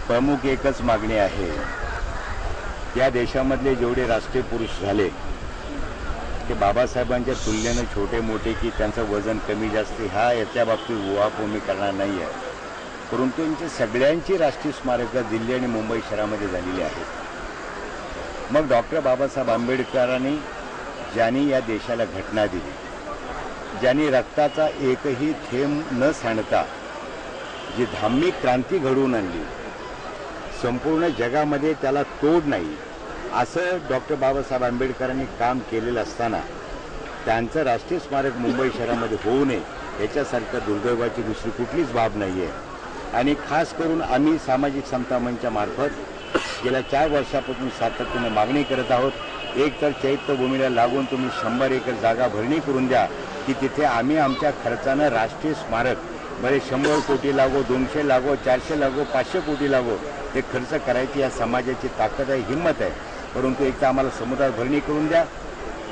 प्रमुख एकच मागणी आहे, या देशामधले जेवढे राष्ट्रीय पुरुष झाले ते बाबासाहेबांच्या तुलनेनं छोटे मोठे की त्यांचं वजन कमी जास्त ह्या याच्या बाबतीत उहापोमी करणार नाही आहे, परंतु यांची सगळ्यांची राष्ट्रीय स्मारकं दिल्ली आणि मुंबई शहरामध्ये झालेली आहेत। मग डॉक्टर बाबासाहेब आंबेडकरांनी ज्यांनी या देशाला घटना दिली, ज्यांनी रक्ताचा एकही थेंब न सांडता जी धार्मिक क्रांती घडवून आणली, संपूर्ण जगामध्ये त्याला तोड नाही असं डॉक्टर बाबासाहेब आंबेडकरांनी काम केलेलं असताना त्यांचं राष्ट्रीय स्मारक मुंबई शहरामध्ये होऊ नये याच्यासारखं दुर्दैवाची दुसरी कुठलीच बाब नाही आहे। आणि खास करून आम्ही सामाजिक समता मंचामार्फत गेल्या 4 वर्षापासून सातत्याने मागणी करत आहोत, एक तर चैत्यभूमीला लागून तुम्ही 100 एकर जागा भरणी करून द्या की तिथे आम्ही आमच्या खर्चानं राष्ट्रीय स्मारक बरे 100 कोटी लागो, 200 लागो, 400 लागो, 500 कोटी लागो ते खर्च करायची या समाजाची ताकद आहे, हिंमत आहे। परंतु एक तर आम्हाला समुद्रात भरणी करून द्या,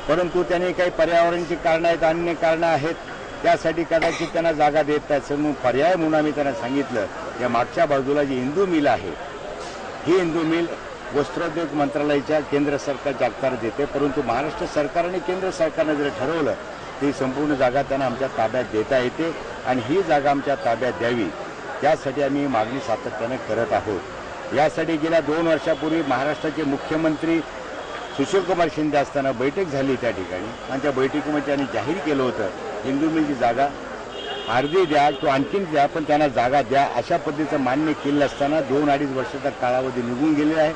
परंतु त्याने काही पर्यावरणाची कारणं आहेत, अन्य कारणं आहेत, त्यासाठी कदाचित त्यांना जागा देत नाहीत। म्हणून पर्याय म्हणून आम्ही त्यांना सांगितलं, या मागच्या बाजूला जी हिंदू मिल आहे, ही हिंदू मिल वस्त्रोद्योग मंत्रालयाच्या केंद्र सरकारच्या अखत्यारीत देते, परंतु महाराष्ट्र सरकार आणि केंद्र सरकारने जर ठरवलं ती संपूर्ण जागा त्यांना आमच्या ताब्यात देता येते आणि ही जागा आमच्या ताब्यात द्यावी त्यासाठी आम्ही मागणी सातत्याने करत आहोत। यासाठी गेल्या 2 वर्षापूर्वी महाराष्ट्राचे मुख्यमंत्री सुशीलकुमार शिंदे असताना बैठक झाली त्या ठिकाणी आणि त्या बैठकीमध्ये त्यांनी जाहीर केलं होतं हिंदू मिलची जागा अर्धी द्या किंवा आणखीन द्या, पण त्यांना जागा द्या अशा पद्धतीचं मान्य केलं असताना 2-2.5 वर्षाचा कालावधी निघून गेलेला आहे।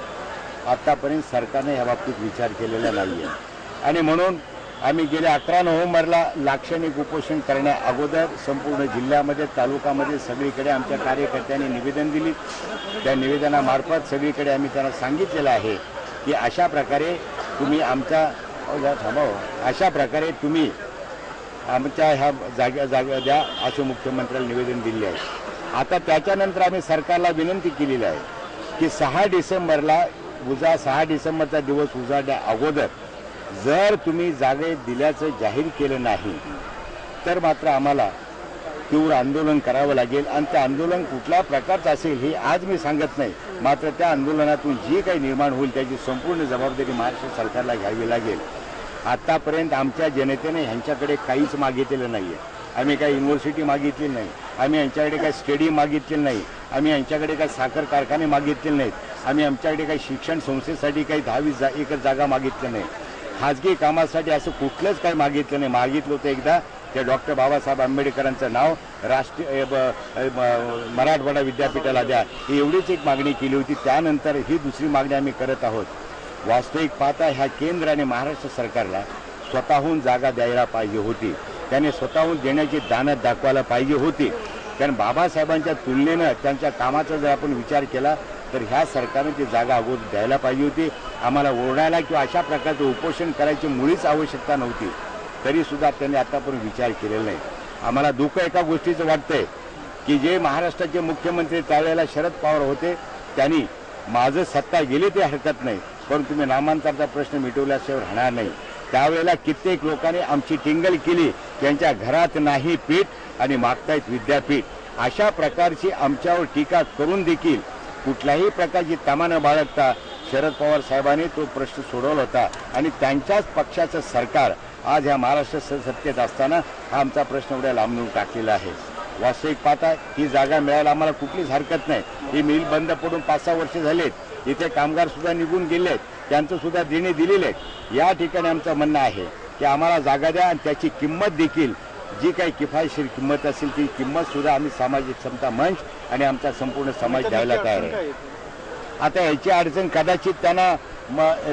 आत्तापर्यंत सरकारने या बाबतीत विचार केलेला नाही आहे आणि म्हणून आम्ही गेल्या 11 नोव्हेंबरला लाक्षणिक उपोषण करण्या अगोदर संपूर्ण जिल्ह्यामध्ये तालुक्यामध्ये सगळीकडे आमच्या कार्यकर्त्यांनी निवेदन दिली। त्या निवेदनामार्फत सगळीकडे आम्ही त्यांना सांगितलेलं आहे की अशा प्रकारे तुम्ही आमच्या ह्या जागा द्या असं मुख्यमंत्र्यांना निवेदन दिले आहे। आता त्याच्यानंतर आम्ही सरकारला विनंती केलेली आहे की 6 डिसेंबरचा दिवस उजाडण्या अगोदर जर तुम्ही जागे दिल्याचं जाहीर केलं नाही तर मात्र आम्हाला तीव्र आंदोलन करावं लागेल आणि ते आंदोलन कुठल्या प्रकारचं असेल हे आज मी सांगत नाही, मात्र त्या आंदोलनातून जी काही निर्माण होईल त्याची संपूर्ण जबाबदारी महाराष्ट्र सरकारला घ्यावी लागेल। आतापर्यंत आमच्या जनतेने ह्यांच्याकडे काहीच मागितलेलं नाही आहे। आम्ही काही युनिव्हर्सिटी मागितली नाही, आम्ही यांच्याकडे काही स्टेडियम मागितलेलं नाही, आम्ही यांच्याकडे काही साखर कारखाने मागितले नाहीत, आम्ही आमच्याकडे काही शिक्षण संस्थेसाठी काही 10-20 एकर जागा मागितली नाही, खाजगी कामासाठी असं कुठलंच काही मागितलं नाही। मागितलं होतं एकदा त्या डॉक्टर बाबासाहेब आंबेडकरांचं नाव राष्ट्रीय मराठवाडा विद्यापीठाला द्या, ही एवढीच एक मागणी केली होती। त्यानंतर ही दुसरी मागणी आम्ही करत आहोत। वास्तविक पाहता ह्या केंद्र आणि महाराष्ट्र सरकारला स्वतःहून जागा द्यायला पाहिजे होती, त्याने स्वतःहून देण्याची दानत दाखवायला पाहिजे होती, कारण बाबासाहेबांच्या तुलनेनं त्यांच्या कामाचा जर आपण विचार केला तर ह्या सरकारने ती जागा अगोदर द्यायला पाहिजे होती। आम्हाला ओरडायला किंवा अशा प्रकारचं उपोषण करायची मुळीच आवश्यकता नव्हती, तरीसुद्धा त्यांनी आतापर्यंत विचार केलेला नाही। आम्हाला दुःख एका गोष्टीचं वाटतंय की जे महाराष्ट्राचे मुख्यमंत्री त्यावेळेला शरद पवार होते, त्यांनी माझं सत्ता गेली ते हरकत नाही, पण तुम्ही नामांतराचा प्रश्न मिटवल्याशिवाय राहणार नाही। त्यावेळेला कित्येक लोकांनी आमची टिंगल केली, त्यांच्या घरात नाही पीठ आणि मागतायत विद्यापीठ, अशा प्रकारची आमच्यावर टीका करून देखील कुठल्याही प्रकारची तमा न बाळगता शरद पवार साहेबांनी तो प्रश्न सोडवला होता आणि त्यांच्याच पक्षाचं सरकार आज ह्या महाराष्ट्र सत्तेत असताना हा आमचा प्रश्न एवढ्या लांबून टाकलेला आहे। वास्तविक पाहता ही जागा मिळायला आम्हाला कुठलीच हरकत नाही। ही मिल बंद पडून 5-6 वर्ष झालेत, इथे कामगार सुद्धा निघून गेले आहेत, त्यांचं सुद्धा देणे दिलेले आहेत। या ठिकाणी आमचं म्हणणं आहे की आम्हाला जागा द्या आणि त्याची किंमत देखील जी काही किफायतशीर किंमत असेल ती किंमत सुद्धा आम्ही सामाजिक समता मंच आणि आमचा संपूर्ण समाज द्यायला तयार आहे। आता याची अडचण कदाचित त्यांना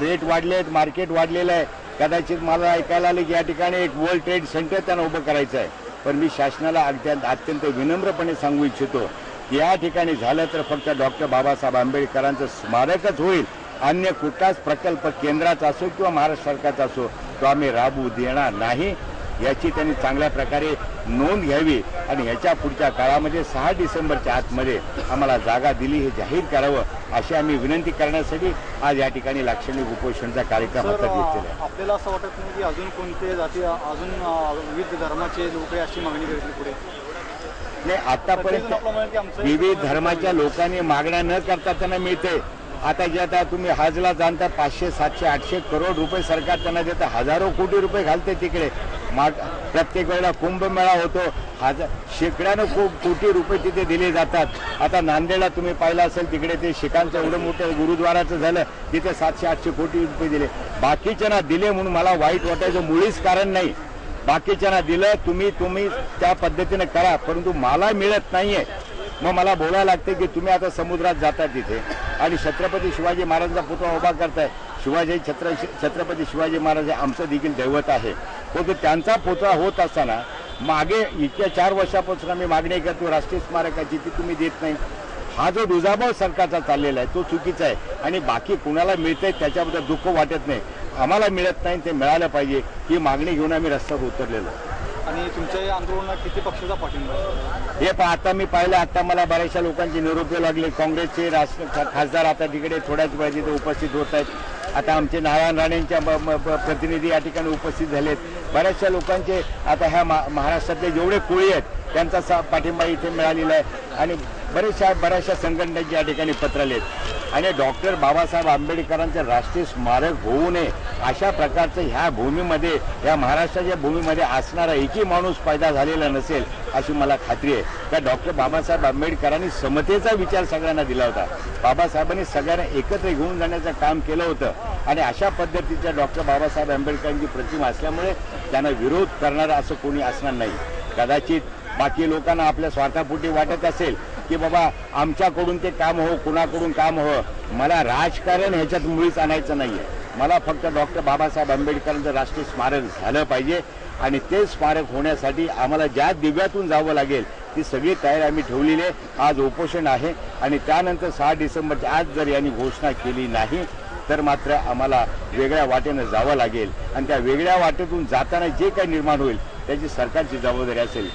रेट वाढले आहेत, मार्केट वाढलेलं आहे, कदाचित मला ऐकायला आलं की या ठिकाणी एक वर्ल्ड ट्रेड सेंटर त्यांना उभं करायचं आहे, पण मी शासनाला अत्यंत विनम्रपणे सांगू इच्छितो की या ठिकाणी झालं तर फक्त डॉक्टर बाबासाहेब आंबेडकरांचं स्मारकच होईल, अन्य कुठलाच प्रकल्प केंद्राचा असो किंवा महाराष्ट्र सरकारचा असो तो आम्ही राबवू देणार नाही, याची त्यांनी चांगल्या प्रकारे नोंद घ्यावी आणि याच्या पुढच्या काळामध्ये 6 डिसेंबरच्या आतमध्ये आम्हाला जागा दिली हे जाहीर करावं अशी आम्ही विनंती करण्यासाठी आज या ठिकाणी लाक्षणिक उपोषणाचा कार्यक्रम हातात घेतलेला आहे। आपल्याला असं वाटत नाही की अजून कोणते जाती अजून विविध धर्माचे लोक अशी मागणी करतील पुढे? नाही, आतापर्यंत विविध धर्माच्या लोकांनी मागण्या न करता त्यांना मिळते. आता जे आता तुम्ही हजला जाणता 500, 700, 800 करोड रुपये सरकार त्यांना देतं, हजारो कोटी रुपये घालते तिकडे. प्रत्येक वेळेला कुंभमेळा होतो, शेकड्यानं कोटी रुपये तिथे दिले जातात. आता नांदेडला तुम्ही पाहिलं असेल, तिकडे ते शिखांचं एवढं मोठं गुरुद्वाराचं झालं, तिथे 700-800 कोटी रुपये दिले. बाकीच्यांना दिले म्हणून मला वाईट वाटायचं मुळीच कारण नाही. बाकीच्यांना दिलं, तुम्ही त्या पद्धतीने करा, परंतु मला मिळत नाहीये. मग मला बोलायला लागते की तुम्ही आता समुद्रात जाता तिथे आणि छत्रपती शिवाजी महाराजांचा पुतळा उभा करताय. छत्रपती शिवाजी महाराज आमचं देखील दैवत आहे, परंतु त्यांचा पुतळा होत असताना मागे इतक्या 4 वर्षापासून आम्ही मागणी करतो राष्ट्रीय स्मारकाची, ती तुम्ही देत नाही. हा जो दुजाभाव सरकारचा चाललेला आहे तो चुकीचा आहे आणि बाकी कुणाला मिळतंय त्याच्याबद्दल दुःख वाटत नाही. आम्हाला मिळत नाही, ते मिळालं पाहिजे ही मागणी घेऊन आम्ही रस्त्यावर उतरलेलो. आणि तुमच्या या आंदोलनाला किती पक्षाचा पाठिंबा? हे आता मी पाहिलं, आता मला बऱ्याचशा लोकांची निरोप येऊ लागले. काँग्रेसचे खासदार आता तिकडे थोड्याच वेळा तिथे उपस्थित होत आहेत. आता आमचे नारायण राणेंच्या प्रतिनिधी या ठिकाणी उपस्थित झालेत. बऱ्याचशा लोकांचे आता ह्या महाराष्ट्रातले जेवढे कोळी आहेत त्यांचा पाठिंबा इथे मिळालेला आहे आणि बऱ्याचशा संघटनांची या ठिकाणी पत्र आलेत. आणि डॉक्टर बाबासाहेब आंबेडकरांचं राष्ट्रीय स्मारक होऊ नये अशा प्रकारचं ह्या भूमीमध्ये, या महाराष्ट्राच्या भूमीमध्ये असणारा एकही माणूस पैदा झालेला नसेल अशी मला खात्री आहे. त्या डॉक्टर बाबासाहेब आंबेडकरांनी समतेचा विचार सगळ्यांना दिला होता. बाबासाहेबांनी सगळ्यांना एकत्र घेऊन जाण्याचं काम केलं होतं आणि अशा पद्धतीच्या डॉक्टर बाबासाहेब आंबेडकरांची प्रतिमा असल्यामुळे त्यांना विरोध करणारा असं कोणी असणार नाही. कदाचित बाकी लोकांना आपल्या स्वार्थापोटी वाटत असेल की बाबा आमच्याकडून ते काम हो, कुणाकडून काम हो. मला राजकारण ह्याच्यात मुळीच आणायचं नाहीये. मला फक्त डॉक्टर बाबासाहेब आंबेडकरांचं राष्ट्रीय स्मारक झालं पाहिजे आणि ते स्मारक होण्यासाठी आम्हाला ज्या दिव्यातून जावं लागेल ती सगळी तयारी आम्ही ठेवलेली आहे. आज उपोषण आहे आणि त्यानंतर 6 डिसेंबरच्या आज जर यांनी घोषणा केली नाही तर मात्र आम्हाला वेगळ्या वाटेनं जावं लागेल आणि त्या वेगळ्या वाटेतून जाताना जे काही निर्माण होईल त्याची सरकारची जबाबदारी असेल.